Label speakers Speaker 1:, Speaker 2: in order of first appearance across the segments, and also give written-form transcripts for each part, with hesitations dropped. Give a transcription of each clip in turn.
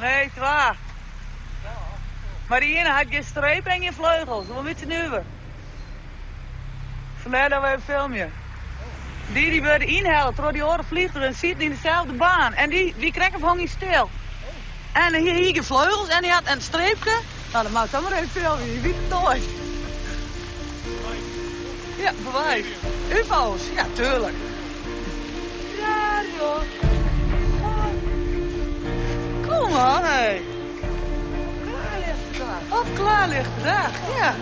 Speaker 1: Nee, klaar. Maar die ene had geen streep en geen vleugels. Wat weet je nu weer? Vandaar dat we even filmen. Die worden inhalen terwijl die oren vliegen en zitten in dezelfde baan. En die krijgen gewoon niet stil. En hier geen vleugels en die had een streepje. Nou, dat maakt dan maar even filmen. Je weet het nooit. Ja, bewijs. UFO's, ja, tuurlijk. Ja, joh. Kom maar, hé. Klaar ligt het daar. Of klaar ligt het daar, ja.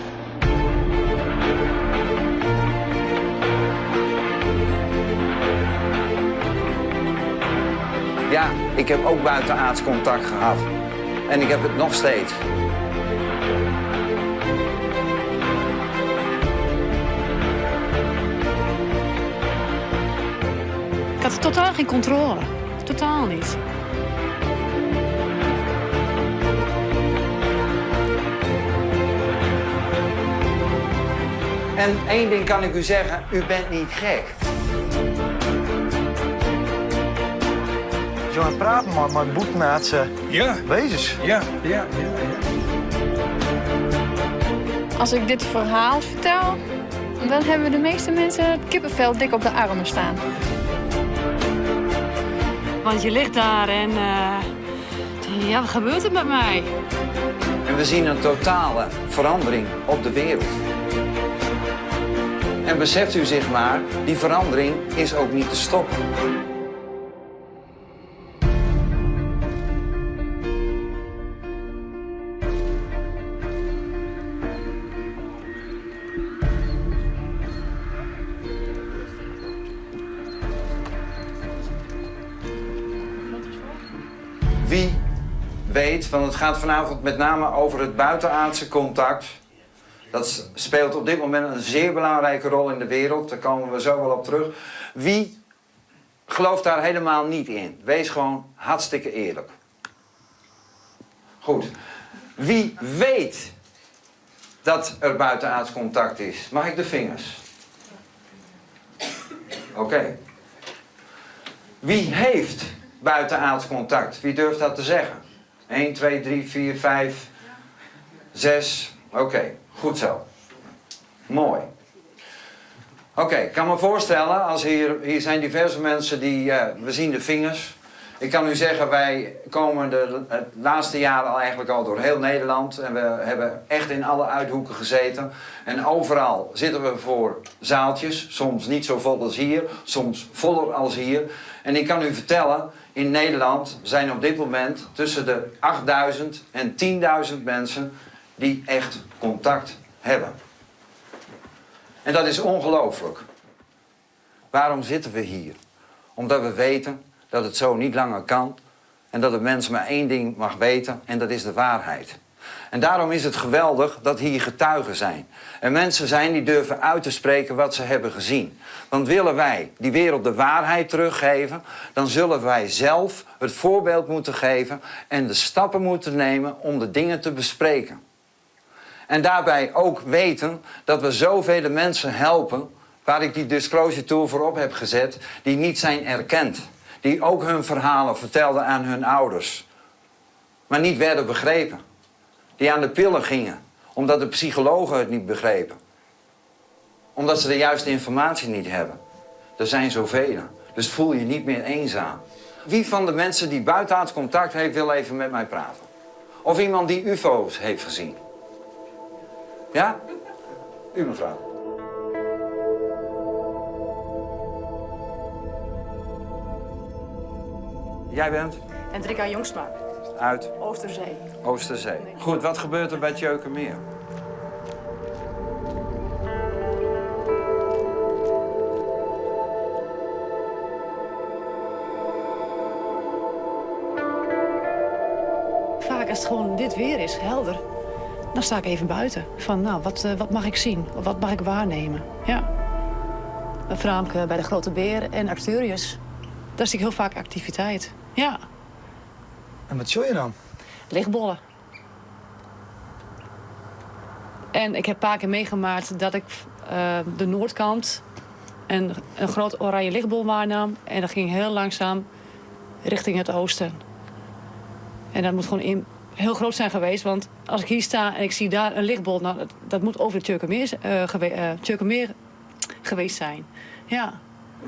Speaker 2: Ja, ik heb ook buitenaards contact gehad. En ik heb het nog steeds.
Speaker 3: Ik had totaal geen controle. Totaal niet.
Speaker 2: En één ding kan ik u zeggen, u bent niet gek.
Speaker 4: Zo aan het praten met boetnaadse wezens.
Speaker 5: Ja.
Speaker 3: Als ik dit verhaal vertel, dan hebben de meeste mensen het kippenvel dik op de armen staan. Want je ligt daar en ja, wat gebeurt er met mij?
Speaker 2: En we zien een totale verandering op de wereld. En beseft u zich maar, die verandering is ook niet te stoppen. Wie weet, want het gaat vanavond met name over het buitenaardse contact. Dat speelt op dit moment een zeer belangrijke rol in de wereld. Daar komen we zo wel op terug. Wie gelooft daar helemaal niet in? Wees gewoon hartstikke eerlijk. Goed. Wie weet dat er buitenaards contact is? Mag ik de vingers? Oké. Wie heeft buitenaards contact? Wie durft dat te zeggen? 1, 2, 3, 4, 5, 6. Oké, goed zo. Mooi. Oké, ik kan me voorstellen, als hier zijn diverse mensen die... we zien de vingers. Ik kan u zeggen, wij komen het laatste jaar eigenlijk al door heel Nederland. En we hebben echt in alle uithoeken gezeten. En overal zitten we voor zaaltjes. Soms niet zo vol als hier, soms voller als hier. En ik kan u vertellen, in Nederland zijn op dit moment tussen de 8000 en 10.000 mensen die echt contact hebben. En dat is ongelooflijk. Waarom zitten we hier? Omdat we weten dat het zo niet langer kan en dat de mens maar één ding mag weten en dat is de waarheid. En daarom is het geweldig dat hier getuigen zijn. En mensen zijn die durven uit te spreken wat ze hebben gezien. Want willen wij die wereld de waarheid teruggeven, dan zullen wij zelf het voorbeeld moeten geven en de stappen moeten nemen om de dingen te bespreken. En daarbij ook weten dat we zoveel mensen helpen, waar ik die Disclosure Tool voor op heb gezet, die niet zijn erkend. Die ook hun verhalen vertelden aan hun ouders, maar niet werden begrepen. Die aan de pillen gingen, omdat de psychologen het niet begrepen. Omdat ze de juiste informatie niet hebben. Er zijn zoveel, dus voel je niet meer eenzaam. Wie van de mensen die buitenaards contact heeft, wil even met mij praten? Of iemand die UFO's heeft gezien? Ja? U mevrouw. Jij bent?
Speaker 3: Hendrika Jongsma,
Speaker 2: Uit
Speaker 3: Oosterzee.
Speaker 2: Oosterzee. Goed, wat gebeurt er bij het Jeukenmeer?
Speaker 3: Vaak als het gewoon dit weer is, helder, dan sta ik even buiten. Van, nou, wat mag ik zien? Of wat mag ik waarnemen? Ja. Voornamelijk bij de Grote Beer en Arcturus. Daar zie ik heel vaak activiteit. Ja.
Speaker 4: En wat zul je dan?
Speaker 3: Lichtbollen. En ik heb een paar keer meegemaakt dat ik de noordkant een groot oranje lichtbol waarnam. En dat ging heel langzaam richting het oosten. En dat moet gewoon heel groot zijn geweest. Want als ik hier sta en ik zie daar een lichtbol... Nou, dat moet over de Tjurkenmeer geweest zijn. Ja.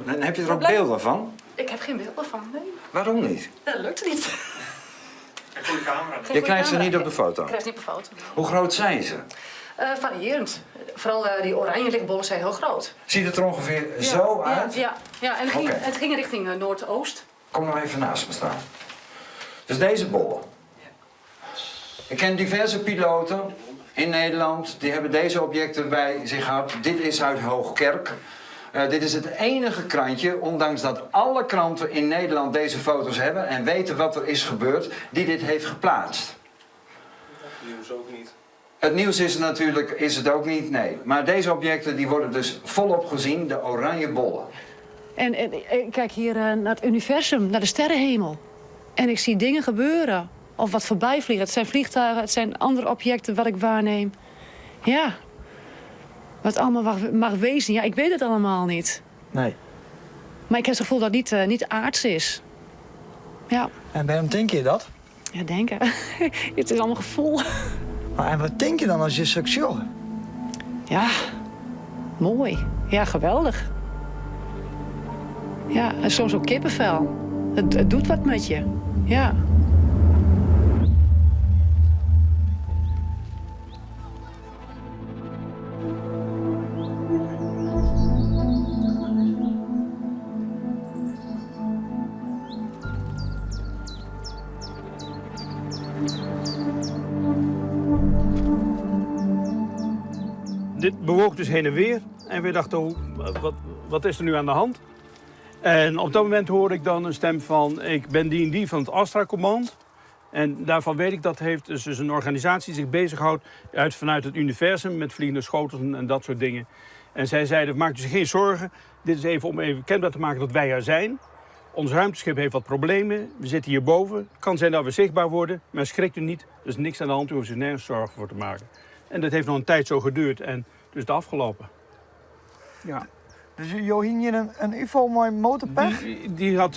Speaker 2: En heb je er ook beelden van?
Speaker 3: Ik heb geen beelden van, nee.
Speaker 2: Waarom niet?
Speaker 3: Dat lukt niet.
Speaker 4: Een goede camera.
Speaker 2: Je krijgt ze niet op de foto.
Speaker 3: Ik krijg ze niet op de foto.
Speaker 2: Hoe groot zijn ze?
Speaker 3: Variërend. Vooral die oranje lichtbollen zijn heel groot.
Speaker 2: Ziet het er ongeveer zo uit?
Speaker 3: Ja. En het ging richting noordoost.
Speaker 2: Kom nou even naast me staan. Dus deze bollen. Ik ken diverse piloten in Nederland, die hebben deze objecten bij zich gehad. Dit is uit Hoogkerk. Dit is het enige krantje, ondanks dat alle kranten in Nederland deze foto's hebben en weten wat er is gebeurd, die dit heeft geplaatst.
Speaker 4: Het nieuws ook niet.
Speaker 2: Het nieuws is het ook niet, nee. Maar deze objecten die worden dus volop gezien, de oranje bollen.
Speaker 3: En ik kijk hier naar het universum, naar de sterrenhemel. En ik zie dingen gebeuren. Of wat voorbij vliegen. Het zijn vliegtuigen, het zijn andere objecten wat ik waarneem. Ja. Wat allemaal mag wezen. Ja, ik weet het allemaal niet.
Speaker 4: Nee.
Speaker 3: Maar ik heb het gevoel dat het niet aards is. Ja.
Speaker 4: En waarom denk je dat?
Speaker 3: Ja, denken. Het is allemaal gevoel.
Speaker 4: Maar en wat denk je dan als je zo'n show?
Speaker 3: Ja. Mooi. Ja, geweldig. Ja, en soms ook kippenvel. Het doet wat met je. Ja.
Speaker 5: Dit bewoog dus heen en weer. En we dachten, wat is er nu aan de hand? En op dat moment hoorde ik dan een stem van... ik ben die van het Astra-command. En daarvan weet ik dat heeft dus een organisatie die zich bezighoudt... vanuit het universum met vliegende schotels en dat soort dingen. En zij zeiden, maak u zich geen zorgen. Dit is even om even kenbaar te maken dat wij er zijn. Ons ruimteschip heeft wat problemen. We zitten hierboven. Het kan zijn dat we zichtbaar worden. Maar schrikt u niet. Er is niks aan de hand. U hoeft zich nergens zorgen voor te maken. En dat heeft nog een tijd zo geduurd. En dus het afgelopen. Ja.
Speaker 4: Dus Johien je een UFO met een motorpech?
Speaker 5: Die had,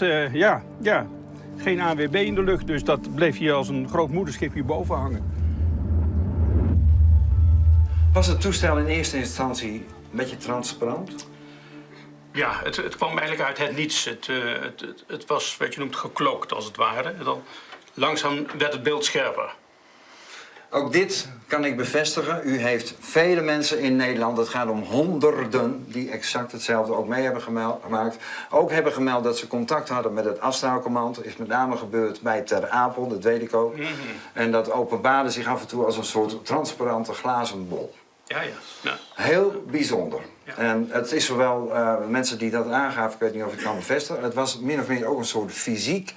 Speaker 5: geen ANWB in de lucht. Dus dat bleef hier als een groot moederschip hierboven hangen.
Speaker 2: Was het toestel in eerste instantie een beetje transparant?
Speaker 5: Ja, het kwam eigenlijk uit het niets. Het was wat je noemt geklookt als het ware. En dan langzaam werd het beeld scherper.
Speaker 2: Ook dit kan ik bevestigen. U heeft vele mensen in Nederland, het gaat om honderden... die exact hetzelfde ook mee hebben gemaakt. Ook hebben gemeld dat ze contact hadden met het Astra-command. Dat is met name gebeurd bij Ter Apel, dat weet ik ook. Mm-hmm. En dat openbaarde zich af en toe als een soort transparante glazen bol.
Speaker 5: Ja.
Speaker 2: Heel bijzonder.
Speaker 5: Ja.
Speaker 2: En het is zowel mensen die dat aangaven, ik weet niet of ik het kan bevestigen... het was min of meer ook een soort fysiek...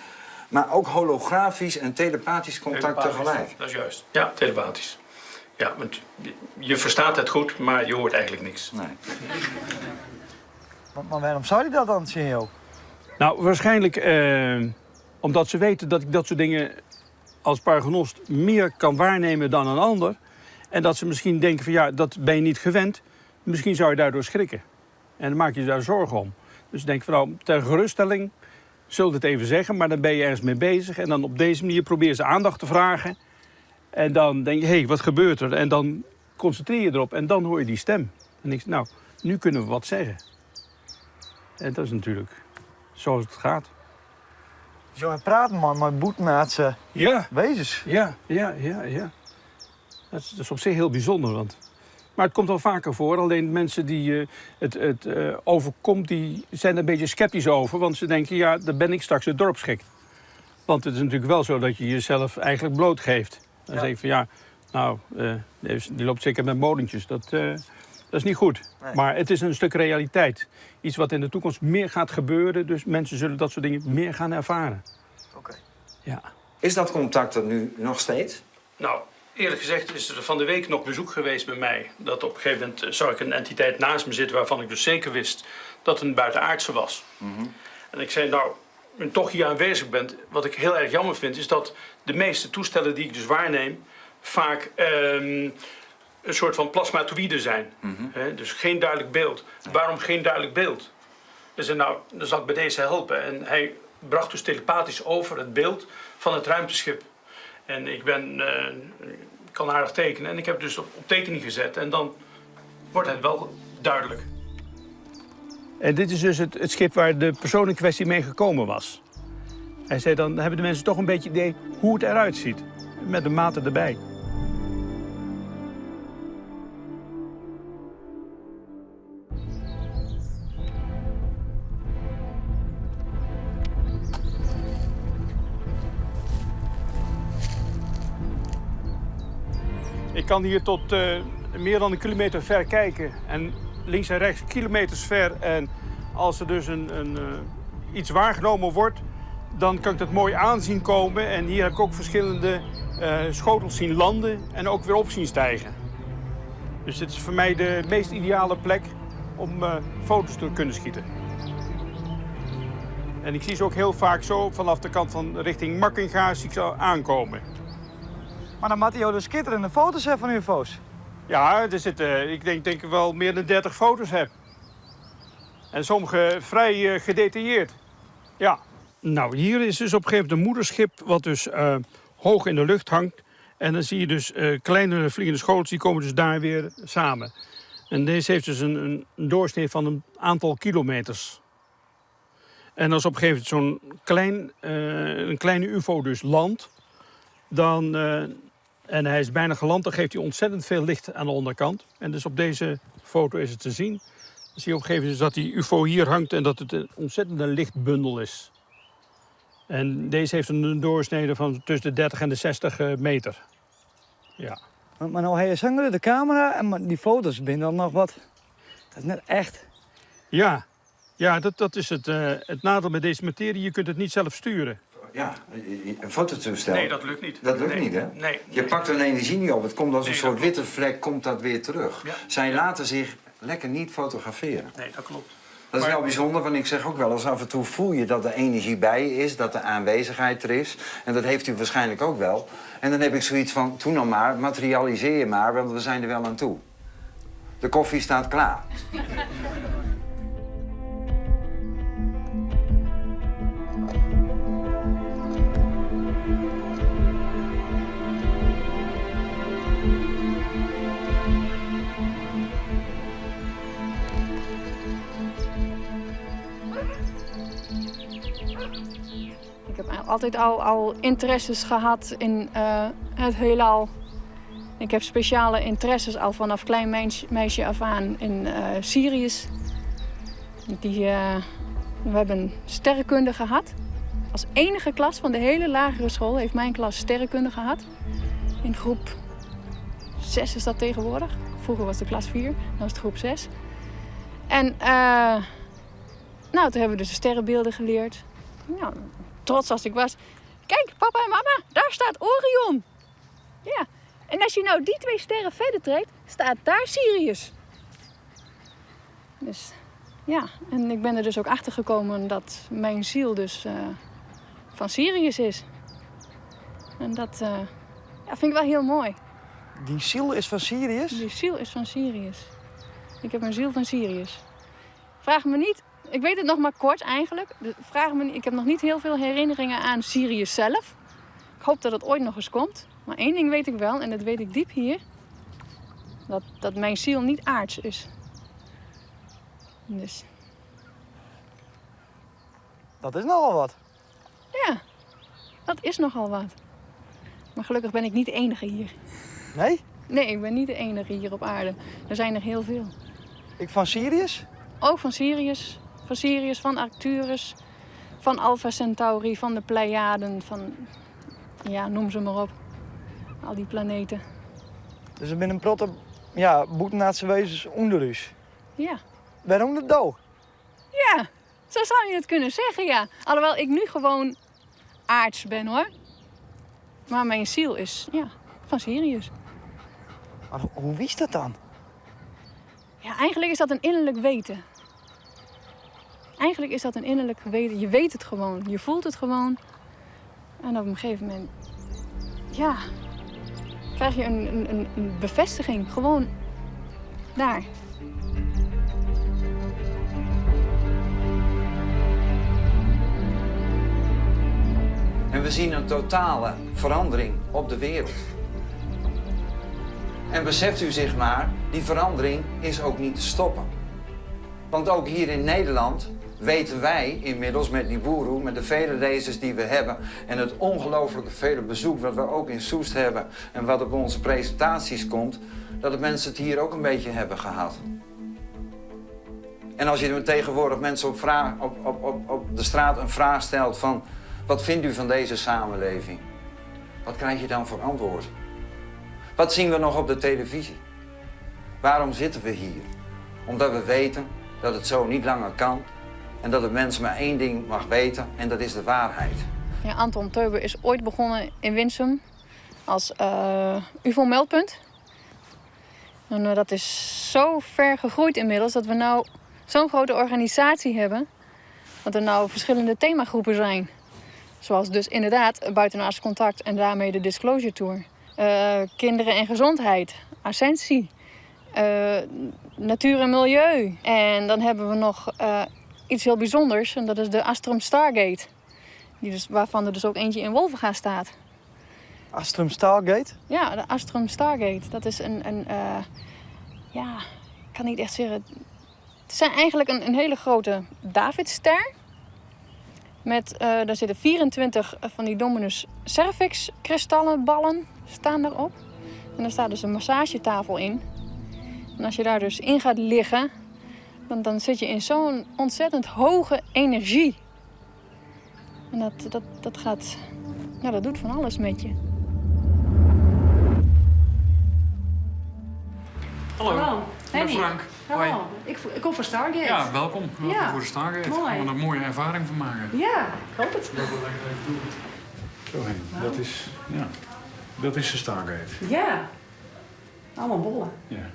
Speaker 2: maar ook holografisch en telepathisch contact tegelijk.
Speaker 5: Dat is juist. Ja, telepathisch. Ja, want je verstaat het goed, maar je hoort eigenlijk niks.
Speaker 2: Nee.
Speaker 4: Maar waarom zou hij dat dan zien, joh?
Speaker 5: Nou, waarschijnlijk omdat ze weten dat ik dat soort dingen als paragnost meer kan waarnemen dan een ander. En dat ze misschien denken van ja, dat ben je niet gewend. Misschien zou je daardoor schrikken. En dan maak je daar zorgen om. Dus denk van nou, ter geruststelling... zult het even zeggen, maar dan ben je ergens mee bezig. En dan op deze manier probeer je ze aandacht te vragen. En dan denk je, hé, wat gebeurt er? En dan concentreer je erop en dan hoor je die stem. En ik zeg, nou, nu kunnen we wat zeggen. En dat is natuurlijk zoals het gaat.
Speaker 4: Zo, hij praat man met boetmaatse wezens.
Speaker 5: Ja. Dat is op zich heel bijzonder, want... Maar het komt wel vaker voor. Alleen mensen die het overkomt, die zijn er een beetje sceptisch over. Want ze denken, ja, dan ben ik straks het dorpsgek. Want het is natuurlijk wel zo dat je jezelf eigenlijk blootgeeft. Dan zeg je van, ja, nou, die loopt zeker met molentjes. Dat is niet goed. Nee. Maar het is een stuk realiteit. Iets wat in de toekomst meer gaat gebeuren. Dus mensen zullen dat soort dingen meer gaan ervaren.
Speaker 4: Oké.
Speaker 5: Ja.
Speaker 2: Is dat contact er nu nog steeds?
Speaker 5: Nou... Eerlijk gezegd is er van de week nog bezoek geweest bij mij. Dat op een gegeven moment zag ik een entiteit naast me zitten... waarvan ik dus zeker wist dat het een buitenaardse was. Mm-hmm. En ik zei, nou, en toch hier aanwezig bent... wat ik heel erg jammer vind, is dat de meeste toestellen die ik dus waarneem... vaak een soort van plasmatoïden zijn. Mm-hmm. Dus geen duidelijk beeld. Nee. Waarom geen duidelijk beeld? Dus nou, dan zal ik bij deze helpen. En hij bracht dus telepathisch over het beeld van het ruimteschip... En ik kan aardig tekenen en ik heb het dus op tekening gezet en dan wordt het wel duidelijk. En dit is dus het schip waar de persoon in kwestie mee gekomen was. Hij zei, dan hebben de mensen toch een beetje idee hoe het eruit ziet. Met de maten erbij. Ik kan hier tot meer dan 1 kilometer ver kijken. En links en rechts kilometers ver. En als er dus iets waargenomen wordt, dan kan ik dat mooi aanzien komen. En hier heb ik ook verschillende schotels zien landen en ook weer op zien stijgen. Dus dit is voor mij de meest ideale plek om foto's te kunnen schieten. En ik zie ze ook heel vaak zo vanaf de kant van richting Makkinga zie ik ze aankomen.
Speaker 4: Maar dan maakt hij dus schitterende foto's van UFO's.
Speaker 5: Ja, er zitten, ik denk wel meer dan 30 foto's heb. En sommige vrij gedetailleerd. Ja. Nou, hier is dus op een gegeven moment een moederschip wat dus hoog in de lucht hangt. En dan zie je dus kleine vliegende schotels, die komen dus daar weer samen. En deze heeft dus een doorsnee van een aantal kilometers. En als op een gegeven moment een kleine ufo dus landt, dan, en hij is bijna geland, dan geeft hij ontzettend veel licht aan de onderkant. En dus op deze foto is het te zien. Dan zie je op een gegeven moment dat die ufo hier hangt en dat het een ontzettende lichtbundel is. En deze heeft een doorsnede van tussen de 30 en de 60 meter. Ja.
Speaker 4: Maar nou, hij zangerde de camera en die foto's binnen dan nog wat. Dat is net echt.
Speaker 5: Ja, dat is het nadeel met deze materie. Je kunt het niet zelf sturen.
Speaker 2: Ja, een fototoestel.
Speaker 5: Nee, dat lukt niet.
Speaker 2: Dat lukt niet, hè?
Speaker 5: Nee.
Speaker 2: Je pakt er een energie niet op. Het komt als een soort witte vlek, komt dat weer terug.
Speaker 5: Ja.
Speaker 2: Zij laten zich lekker niet fotograferen.
Speaker 5: Nee, dat klopt.
Speaker 2: Dat is wel bijzonder, want ik zeg ook wel eens af en toe voel je dat er energie bij je is, dat de aanwezigheid er is. En dat heeft u waarschijnlijk ook wel. En dan heb ik zoiets van, doe nou maar, materialiseer je maar, want we zijn er wel aan toe. De koffie staat klaar.
Speaker 6: Ik heb altijd al interesses gehad in het heelal. Ik heb speciale interesses al vanaf klein meisje af aan in Sirius. We hebben sterrenkunde gehad. Als enige klas van de hele lagere school heeft mijn klas sterrenkunde gehad. In groep 6 is dat tegenwoordig. Vroeger was de klas 4, dan was het groep 6. En toen hebben we dus de sterrenbeelden geleerd. Nou, trots als ik was. Kijk, papa en mama, daar staat Orion. Ja, en als je nou die 2 sterren verder treedt, staat daar Sirius. Dus ja, en ik ben er dus ook achter gekomen dat mijn ziel dus van Sirius is. En dat vind ik wel heel mooi.
Speaker 4: Die ziel is van Sirius?
Speaker 6: Die ziel is van Sirius. Ik heb een ziel van Sirius. Vraag me niet. Ik weet het nog maar kort eigenlijk. Vraag me niet, ik heb nog niet heel veel herinneringen aan Sirius zelf. Ik hoop dat het ooit nog eens komt. Maar één ding weet ik wel, en dat weet ik diep hier. Dat mijn ziel niet aards is. Dus.
Speaker 4: Dat is nogal wat.
Speaker 6: Ja, dat is nogal wat. Maar gelukkig ben ik niet de enige hier.
Speaker 4: Nee?
Speaker 6: Nee, ik ben niet de enige hier op aarde. Er zijn er heel veel.
Speaker 4: Ik van Sirius?
Speaker 6: Ook van Sirius. Van Sirius, van Arcturus, van Alpha Centauri, van de Pleiaden, van... Ja, noem ze maar op. Al die planeten.
Speaker 4: Dus er binnen een protte, boetenaardse wezens onder u.
Speaker 6: Ja.
Speaker 4: Waarom de dood?
Speaker 6: Ja, zo zou je het kunnen zeggen, ja. Alhoewel ik nu gewoon aards ben, hoor. Maar mijn ziel is, van Sirius.
Speaker 4: Maar hoe wist dat dan?
Speaker 6: Ja, eigenlijk is dat een innerlijk weten. Eigenlijk is dat een innerlijk weten. Je weet het gewoon. Je voelt het gewoon. En op een gegeven moment... Ja... krijg je een bevestiging. Gewoon... daar.
Speaker 2: En En we zien een totale verandering op de wereld. En beseft u zich maar, die verandering is ook niet te stoppen. Want ook hier in Nederland weten wij inmiddels met Nibiru, met de vele lezers die we hebben en het ongelooflijke vele bezoek wat we ook in Soest hebben en wat op onze presentaties komt, dat de mensen het hier ook een beetje hebben gehad. En als je tegenwoordig mensen op de straat een vraag stelt van wat vindt u van deze samenleving? Wat krijg je dan voor antwoord? Wat zien we nog op de televisie? Waarom zitten we hier? Omdat we weten dat het zo niet langer kan en dat het mens maar één ding mag weten en dat is de waarheid.
Speaker 6: Ja, Anton Teuber is ooit begonnen in Winsum als UFO-meldpunt. En dat is zo ver gegroeid inmiddels dat we nou zo'n grote organisatie hebben. Dat er nou verschillende themagroepen zijn. Zoals dus inderdaad buitenaards contact en daarmee de Disclosure Tour. Kinderen en gezondheid, ascensie, natuur en milieu. En dan hebben we nog iets heel bijzonders en dat is de Astrum Stargate. Waarvan er dus ook eentje in Wolvenga staat.
Speaker 4: Astrum Stargate?
Speaker 6: Ja, de Astrum Stargate. Dat is ja, ik kan niet echt zeggen. Het zijn eigenlijk een hele grote Davidster. Daar zitten 24 van die Dominus Cervix kristallenballen staan erop. En er staat dus een massagetafel in. En als je daar dus in gaat liggen, dan zit je in zo'n ontzettend hoge energie. En dat gaat, ja, dat doet van alles met je.
Speaker 7: Hallo, ik ben
Speaker 3: Henny.
Speaker 7: Frank. Hoi.
Speaker 3: Hallo, ik kom voor Stargate.
Speaker 7: Ja, welkom. Welkom
Speaker 3: Ja,
Speaker 7: voor de Stargate.
Speaker 3: mooi.
Speaker 7: Gaan we er een mooie ervaring van maken.
Speaker 3: Ja, ik hoop het.
Speaker 7: Dat we lekker even doen. Zo heen. Dat is de Stargate.
Speaker 3: Ja, allemaal bollen.
Speaker 7: Ja.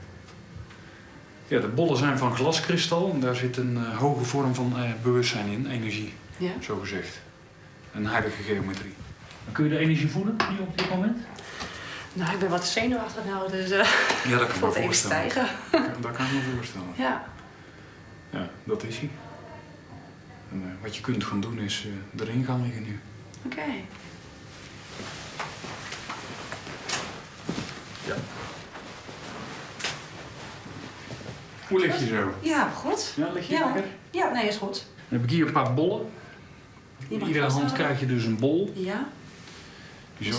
Speaker 7: Ja, de bollen zijn van glaskristal en daar zit een hoge vorm van bewustzijn in, energie,
Speaker 3: Ja.
Speaker 7: zo gezegd. Een heilige geometrie. Kun je de energie voelen hier op dit moment?
Speaker 3: Nou, ik ben wat zenuwachtig nou, dus
Speaker 7: Ja, dat kan ik me
Speaker 3: voelt even
Speaker 7: voorstellen.
Speaker 3: stijgen.
Speaker 7: Dat kan ik me voorstellen.
Speaker 3: Ja.
Speaker 7: Ja, dat is hij. En wat je kunt gaan doen is erin gaan liggen nu.
Speaker 3: Oké.
Speaker 7: Ja. Hoe lig je zo?
Speaker 3: Ja, goed.
Speaker 7: Ja, lig je
Speaker 3: Ja.
Speaker 7: lekker?
Speaker 3: Ja, nee, is goed.
Speaker 7: Dan heb ik hier een paar bollen.
Speaker 3: Die
Speaker 7: In
Speaker 3: mag
Speaker 7: iedere hand
Speaker 3: vasthouden.
Speaker 7: krijg je dus een bol.
Speaker 3: Ja,
Speaker 7: Die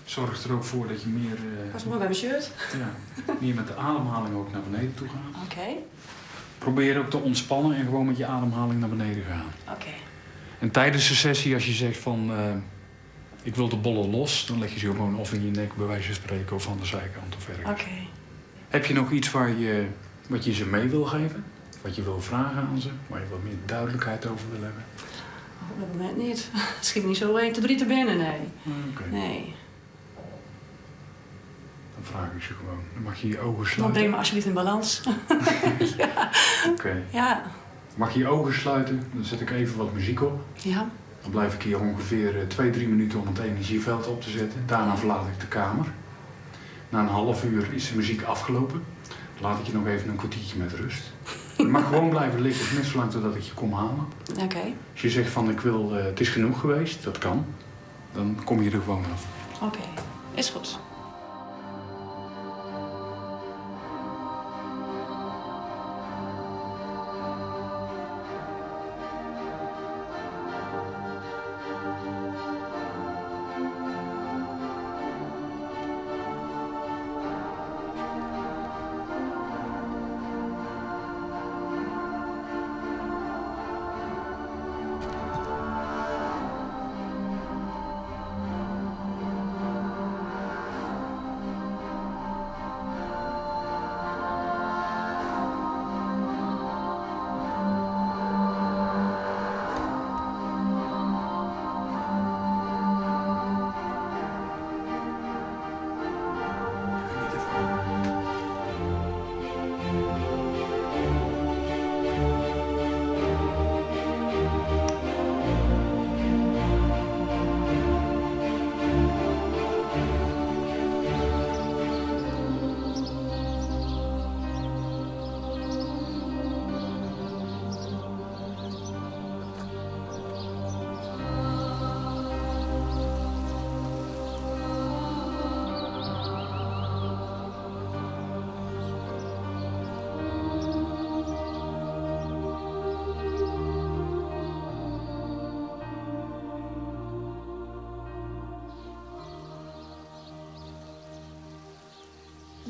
Speaker 7: zorgt er ook voor dat je meer,
Speaker 3: past mooi bij mijn shirt.
Speaker 7: meer met de ademhaling ook naar beneden toe gaat.
Speaker 3: Oké.
Speaker 7: Probeer ook te ontspannen en gewoon met je ademhaling naar beneden gaan.
Speaker 3: Oké.
Speaker 7: En tijdens de sessie, als je zegt van ik wil de bollen los, dan leg je ze gewoon of in je nek bij wijze van spreken of aan de zijkant of ergens.
Speaker 3: Oké.
Speaker 7: Heb je nog iets wat je ze mee wil geven? Wat je wil vragen aan ze? Waar je wat meer duidelijkheid over wil hebben?
Speaker 3: Op dat moment niet. Schiet me niet zo 1, 2, 3 te binnen, nee.
Speaker 7: Oké.
Speaker 3: Nee.
Speaker 7: Dan vraag ik ze gewoon. Dan mag je je ogen
Speaker 3: Dan
Speaker 7: sluiten.
Speaker 3: breng me alsjeblieft in balans.
Speaker 7: Oké.
Speaker 3: Ja.
Speaker 7: Mag je je ogen sluiten? Dan zet ik even wat muziek op.
Speaker 3: Ja.
Speaker 7: Dan blijf ik hier ongeveer 2-3 minuten om het energieveld op te zetten. Daarna verlaat ik de kamer. Na een half uur is de muziek afgelopen. Dan laat ik je nog even een kwartiertje met rust. Je mag gewoon blijven liggen, net zolang totdat ik je kom halen.
Speaker 3: Oké.
Speaker 7: Als je zegt van het is genoeg geweest, dat kan. Dan kom je er gewoon af.
Speaker 3: Oké. Is goed.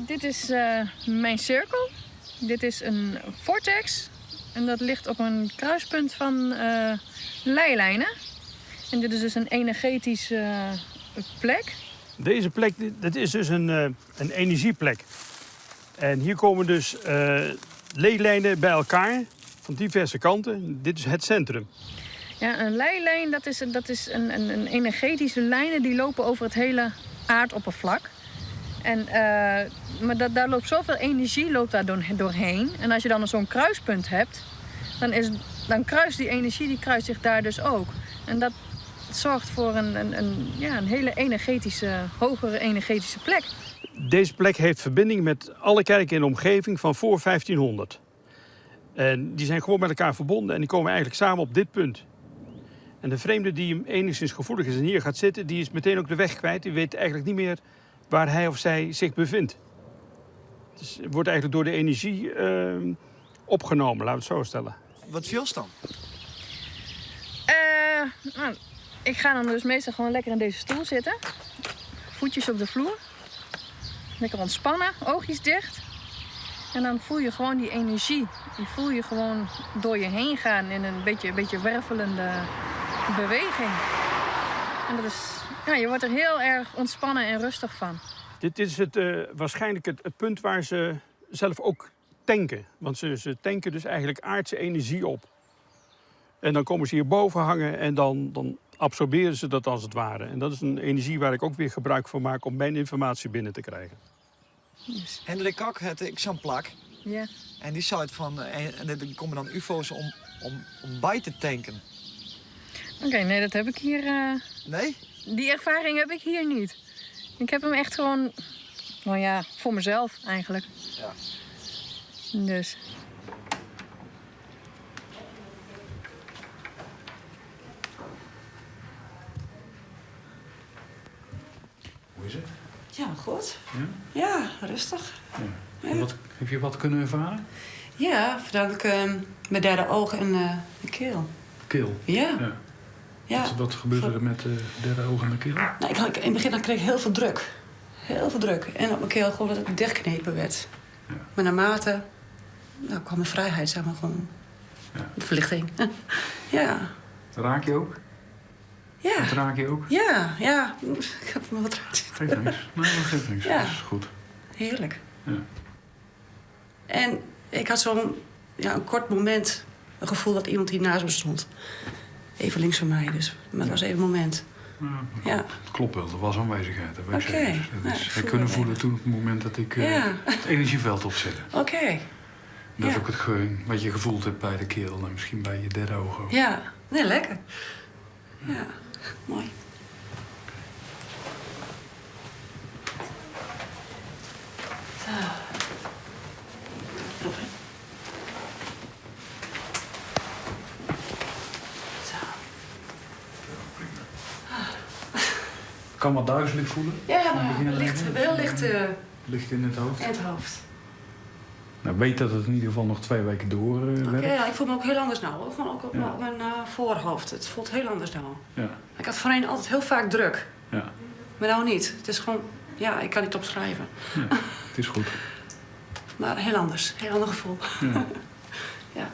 Speaker 6: Dit is mijn cirkel. Dit is een vortex. En dat ligt op een kruispunt van leilijnen. En dit is dus een energetische plek.
Speaker 5: Deze plek, dat is dus een energieplek. En hier komen dus leeglijnen bij elkaar van diverse kanten. Dit is het centrum.
Speaker 6: Ja, een leilijn, dat is een energetische lijnen die lopen over het hele aardoppervlak. En, maar daar loopt zoveel energie doorheen. En als je dan zo'n kruispunt hebt, dan kruist die energie die kruist zich daar dus ook. En dat zorgt voor een hele hogere energetische plek.
Speaker 5: Deze plek heeft verbinding met alle kerken in de omgeving van voor 1500. En die zijn gewoon met elkaar verbonden en die komen eigenlijk samen op dit punt. En de vreemde die hem enigszins gevoelig is en hier gaat zitten, die is meteen ook de weg kwijt. Die weet eigenlijk niet meer waar hij of zij zich bevindt. Het wordt eigenlijk door de energie opgenomen, laten we het zo stellen.
Speaker 8: Wat viel dan?
Speaker 6: Nou, ik ga dan dus meestal gewoon lekker in deze stoel zitten. Voetjes op de vloer. Lekker ontspannen, oogjes dicht. En dan voel je gewoon die energie. Die voel je gewoon door je heen gaan in een beetje wervelende beweging. En dat is, ja, je wordt er heel erg ontspannen en rustig van.
Speaker 5: Dit is waarschijnlijk het punt waar ze zelf ook tanken. Want ze tanken dus eigenlijk aardse energie op. En dan komen ze hierboven hangen en dan absorberen ze dat als het ware. En dat is een energie waar ik ook weer gebruik van maak om mijn informatie binnen te krijgen.
Speaker 6: Dus,
Speaker 8: Hendrik Kok had ik zo'n plak.
Speaker 6: ja.
Speaker 8: En die zei het van, en er komen dan ufo's om bij te tanken.
Speaker 6: Oké, nee, dat heb ik hier...
Speaker 8: Nee?
Speaker 6: Die ervaring heb ik hier niet. Ik heb hem echt gewoon, nou ja, voor mezelf eigenlijk.
Speaker 8: Ja.
Speaker 6: Dus.
Speaker 7: Hoe is het?
Speaker 9: Ja, goed.
Speaker 7: Ja?
Speaker 9: Ja, rustig.
Speaker 7: Ja. En heb je wat kunnen ervaren?
Speaker 9: Ja, voornamelijk mijn derde oog en de keel.
Speaker 7: Keel?
Speaker 9: Ja.
Speaker 7: Ja.
Speaker 9: Ja.
Speaker 7: Wat gebeurde er met de derde oog en de keel?
Speaker 9: Nou, in het begin kreeg ik heel veel druk. Heel veel druk. En op mijn keel gewoon dat het dichtknepen werd.
Speaker 7: Ja.
Speaker 9: Maar naarmate kwam de vrijheid, zeg maar, gewoon.
Speaker 7: Ja.
Speaker 9: De verlichting. Ja.
Speaker 7: Raak je ook?
Speaker 9: Ja.
Speaker 7: Wat raak je ook?
Speaker 9: Ja, ja. Ik heb me wat raakt.
Speaker 7: Geeft niks. Nee, dat geeft niks.
Speaker 9: Ja.
Speaker 7: Dat is goed.
Speaker 9: Heerlijk.
Speaker 7: Ja.
Speaker 9: En ik had zo'n een kort moment, een gevoel dat iemand hier naast me stond. Even links van mij, dus. Maar het was even een moment.
Speaker 7: Ja,
Speaker 9: Ja.
Speaker 7: het klopt wel, er was aanwezigheid. Dat weet ik
Speaker 9: Oké.
Speaker 7: zeker.
Speaker 9: Nou,
Speaker 7: Dat
Speaker 9: ik
Speaker 7: is,
Speaker 9: voel
Speaker 7: ik kunnen
Speaker 9: het
Speaker 7: voelen
Speaker 9: even.
Speaker 7: toen op het moment dat ik
Speaker 9: Ja.
Speaker 7: het energieveld opzette.
Speaker 9: Oké.
Speaker 7: Dat is
Speaker 9: Ja.
Speaker 7: ook wat je gevoeld hebt bij de keel en misschien bij je derde oog ook.
Speaker 9: Ja, nee, lekker. Ja, mooi. Zo. Nog een. Zo.
Speaker 7: Kan wat duizelig voelen?
Speaker 9: Ja,
Speaker 7: Van begin
Speaker 9: maar
Speaker 7: aan
Speaker 9: licht,
Speaker 7: begin?
Speaker 9: heel licht
Speaker 7: Licht in het hoofd.
Speaker 9: in het hoofd.
Speaker 7: Nou, weet dat het in ieder geval nog 2 weken door
Speaker 9: Oké,
Speaker 7: werkt.
Speaker 9: ja, ik voel me ook heel anders nou. Hoor. Gewoon ook op
Speaker 7: Ja.
Speaker 9: mijn voorhoofd. Het voelt heel anders nou.
Speaker 7: Ja.
Speaker 9: Ik had voorheen altijd heel vaak druk.
Speaker 7: Ja.
Speaker 9: Maar nou niet. Het is gewoon, ja, ik kan niet opschrijven.
Speaker 7: Ja, het is goed.
Speaker 9: Maar heel anders. Heel ander gevoel.
Speaker 7: Ja.
Speaker 9: Ja.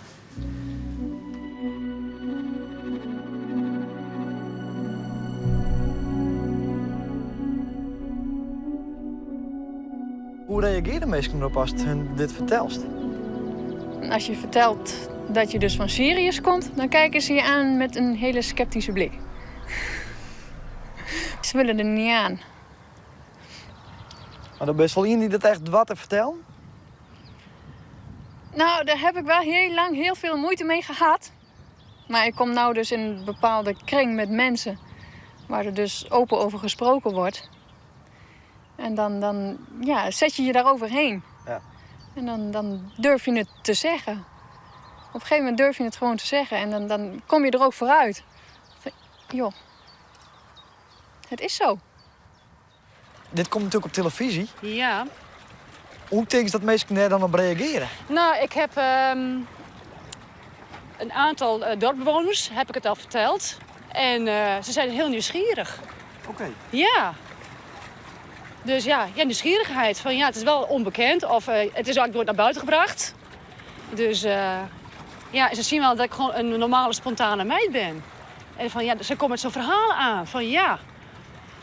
Speaker 8: Hoe reageren mensen erop als het hun dit vertelst?
Speaker 6: Als je vertelt dat je dus van Sirius komt, dan kijken ze je aan met een hele sceptische blik. Ze willen er niet aan.
Speaker 8: Maar dan best wel iemand die dat echt wat te vertellen?
Speaker 6: Nou, daar heb ik wel heel lang heel veel moeite mee gehad. Maar ik kom nou dus in een bepaalde kring met mensen waar er dus open over gesproken wordt. En dan zet je je daar overheen.
Speaker 8: Ja.
Speaker 6: En dan durf je het te zeggen. Op een gegeven moment durf je het gewoon te zeggen. En dan kom je er ook vooruit. Van, joh, het is zo.
Speaker 8: Dit komt natuurlijk op televisie.
Speaker 10: Ja.
Speaker 8: Hoe denk je dat mensen daar dan op reageren?
Speaker 10: Nou, ik heb een aantal dorpbewoners, heb ik het al verteld. En ze zijn heel nieuwsgierig.
Speaker 8: Oké.
Speaker 10: Ja. Dus ja, nieuwsgierigheid. Van ja, het is wel onbekend of het is ook nooit naar buiten gebracht. Dus ja, ze zien wel dat ik gewoon een normale, spontane meid ben. En van ja, ze komen met zo'n verhalen aan. Van ja.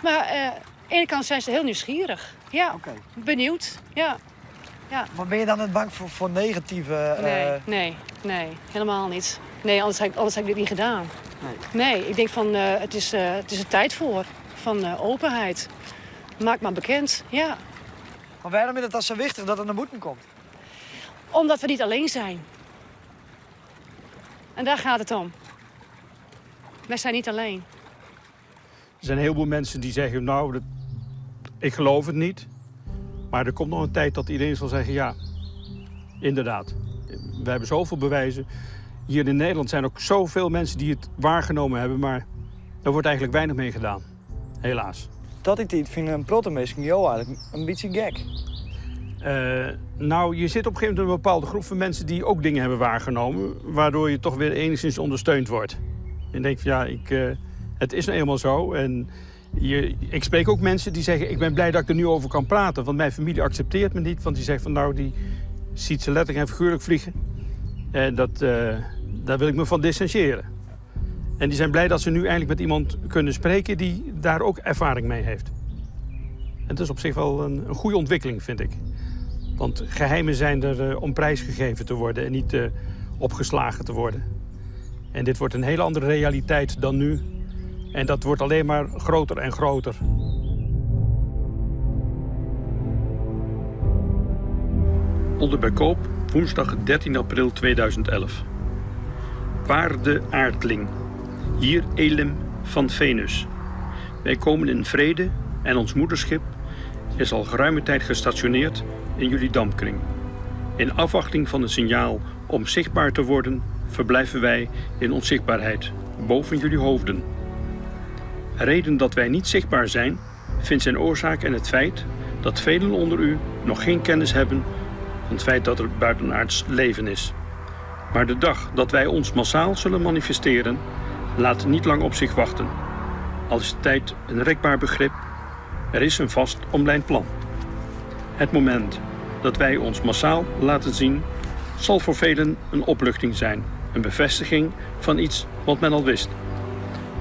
Speaker 10: Maar aan de ene kant zijn ze heel nieuwsgierig. Ja, benieuwd. Ja. Ja.
Speaker 4: Maar ben je dan net bang voor negatieve...
Speaker 10: Nee, helemaal niet. Nee, anders had ik dit niet gedaan. Nee, ik denk van het is er tijd voor. Van openheid. Maak maar bekend, ja.
Speaker 4: Maar waarom is het dan zo wichtig dat er naar buiten komt?
Speaker 10: Omdat we niet alleen zijn. En daar gaat het om. Wij zijn niet alleen.
Speaker 5: Er zijn een heleboel mensen die zeggen, nou, ik geloof het niet. Maar er komt nog een tijd dat iedereen zal zeggen, ja, inderdaad. We hebben zoveel bewijzen. Hier in Nederland zijn ook zoveel mensen die het waargenomen hebben, maar daar wordt eigenlijk weinig mee gedaan. Helaas.
Speaker 4: Dat ik dit vind een protomeesking, joh, eigenlijk een beetje gek.
Speaker 5: Nou, je zit op een gegeven moment in een bepaalde groep van mensen die ook dingen hebben waargenomen, waardoor je toch weer enigszins ondersteund wordt. Je denkt van ja, het is nou eenmaal zo. En ik spreek ook mensen die zeggen, ik ben blij dat ik er nu over kan praten. Want mijn familie accepteert me niet. Want die zegt van nou, die ziet ze letterlijk en figuurlijk vliegen. En daar wil ik me van distancieren. En die zijn blij dat ze nu eindelijk met iemand kunnen spreken die daar ook ervaring mee heeft. En dat is op zich wel een goede ontwikkeling, vind ik. Want geheimen zijn er om prijsgegeven te worden en niet opgeslagen te worden. En dit wordt een hele andere realiteit dan nu. En dat wordt alleen maar groter en groter. Olde bij Koop, woensdag 13 april 2011. Waarde aardling, hier Elim van Venus. Wij komen in vrede en ons moederschip is al geruime tijd gestationeerd in jullie dampkring. In afwachting van het signaal om zichtbaar te worden, verblijven wij in onzichtbaarheid, boven jullie hoofden. Reden dat wij niet zichtbaar zijn, vindt zijn oorzaak in het feit dat velen onder u nog geen kennis hebben van het feit dat er buitenaards leven is. Maar de dag dat wij ons massaal zullen manifesteren, laat niet lang op zich wachten. Al is de tijd een rekbaar begrip, er is een vast omlijnd plan. Het moment dat wij ons massaal laten zien, zal voor velen een opluchting zijn, een bevestiging van iets wat men al wist.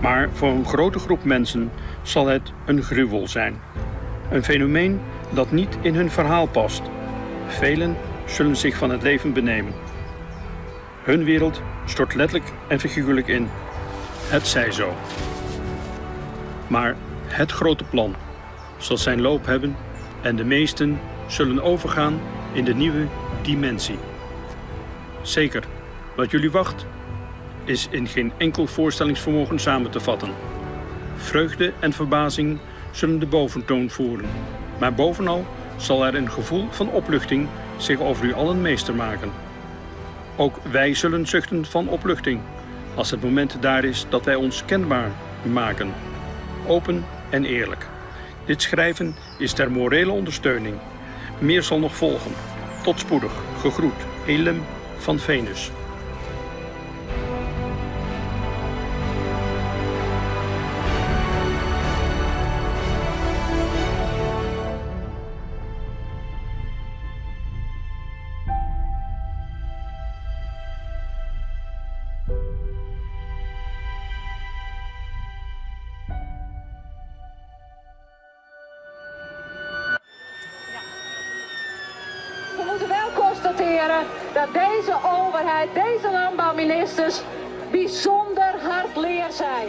Speaker 5: Maar voor een grote groep mensen zal het een gruwel zijn. Een fenomeen dat niet in hun verhaal past. Velen zullen zich van het leven benemen. Hun wereld stort letterlijk en figuurlijk in. Het zij zo. Maar het grote plan zal zijn loop hebben en de meesten zullen overgaan in de nieuwe dimensie. Zeker, wat jullie wacht is in geen enkel voorstellingsvermogen samen te vatten. Vreugde en verbazing zullen de boventoon voeren. Maar bovenal zal er een gevoel van opluchting zich over u allen meester maken. Ook wij zullen zuchten van opluchting, als het moment daar is dat wij ons kenbaar maken. Open en eerlijk. Dit schrijven is ter morele ondersteuning. Meer zal nog volgen. Tot spoedig. Gegroet. Elim van Venus.
Speaker 10: We moeten wel constateren dat deze overheid, deze landbouwministers bijzonder hardleer zijn.